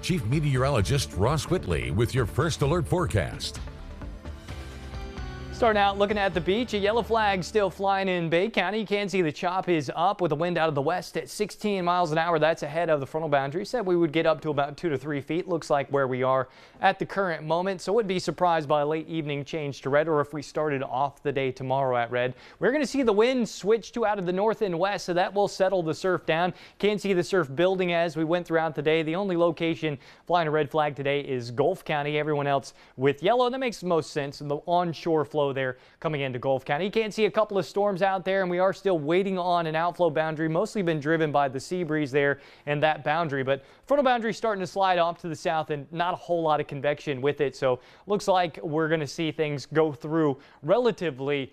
Chief Meteorologist Ross Whitley with your first alert forecast. Starting out looking at the beach, a yellow flag still flying in Bay County. You can see the chop is up with the wind out of the west at 16 miles an hour. That's ahead of the frontal boundary. Said we would get up to about 2 to 3 feet. Looks like where we are at the current moment. So wouldn't be surprised by a late evening change to red, or if we started off the day tomorrow at red. We're going to see the wind switch to out of the north and west, so that will settle the surf down. Can see the surf building as we went throughout the day. The only location flying a red flag today is Gulf County. Everyone else with yellow. That makes the most sense. And the onshore flow there coming into Gulf County. You can see a couple of storms out there, and we are still waiting on an outflow boundary, mostly been driven by the sea breeze there and that boundary. But frontal boundary starting to slide off to the south and not a whole lot of convection with it. So looks like we're going to see things go through relatively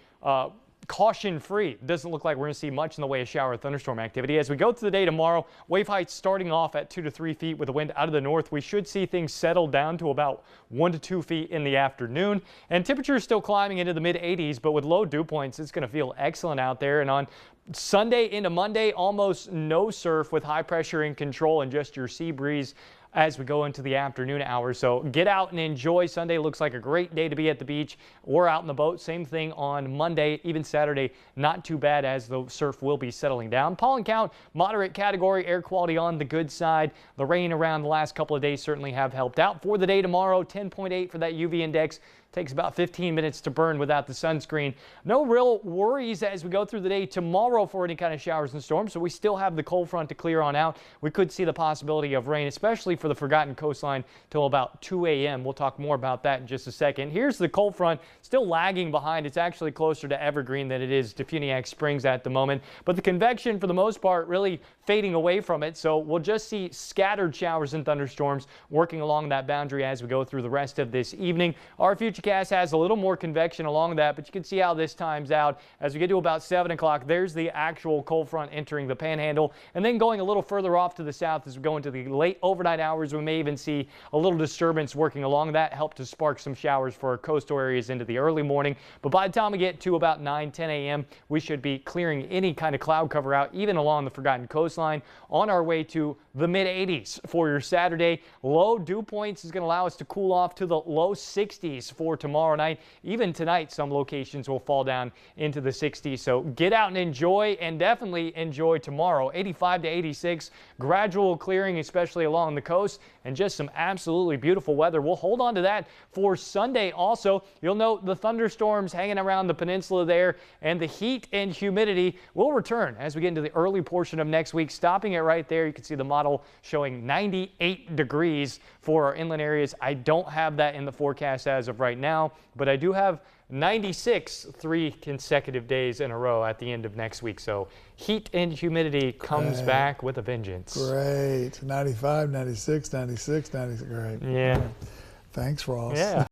caution-free. Doesn't look like we're going to see much in the way of shower or thunderstorm activity. As we go through the day tomorrow, wave heights starting off at 2 to 3 feet with the wind out of the north. We should see things settle down to about 1 to 2 feet in the afternoon. And temperatures still climbing into the mid-80s, but with low dew points, it's going to feel excellent out there. And on Sunday into Monday, almost no surf with high pressure in control and just your sea breeze as we go into the afternoon hours. So get out and enjoy. Sunday looks like a great day to be at the beach or out in the boat. Same thing on Monday, even Saturday, not too bad as the surf will be settling down. Pollen count, moderate category, air quality on the good side. The rain around the last couple of days certainly have helped out. For the day tomorrow, 10.8 for that UV index. Takes about 15 minutes to burn without the sunscreen. No real worries as we go through the day tomorrow for any kind of showers and storms. So we still have the cold front to clear on out. We could see the possibility of rain, especially for the Forgotten Coastline till about 2 a.m. We'll talk more about that in just a second. Here's the cold front still lagging behind. It's actually closer to Evergreen than it is to Funiac Springs at the moment. But the convection for the most part really fading away from it. So we'll just see scattered showers and thunderstorms working along that boundary as we go through the rest of this evening. Our Futurecast has a little more convection along that, but you can see how this times out. As we get to about 7 o'clock, there's the actual cold front entering the panhandle, and then going a little further off to the south as we go into the late overnight hours. We may even see a little disturbance working along that, help to spark some showers for our coastal areas into the early morning. But by the time we get to about 9-10 a.m., we should be clearing any kind of cloud cover out, even along the Forgotten Coastline, on our way to the mid-80s for your Saturday. Low dew points is going to allow us to cool off to the low 60s for tomorrow night. Even tonight, some locations will fall down into the 60s. So get out and enjoy, and definitely enjoy tomorrow. 85 to 86, gradual clearing, especially along the coast, and just some absolutely beautiful weather. We'll hold on to that for Sunday also. You'll note the thunderstorms hanging around the peninsula there, and the heat and humidity will return as we get into the early portion of next week. Stopping it right there, you can see the model showing 98 degrees for our inland areas. I don't have that in the forecast as of right now, but I do have 96 3 consecutive days in a row at the end of next week. So heat and humidity comes back with a vengeance. Great. 95, 96, 96, 96. Great. Yeah. Thanks, Ross. Yeah.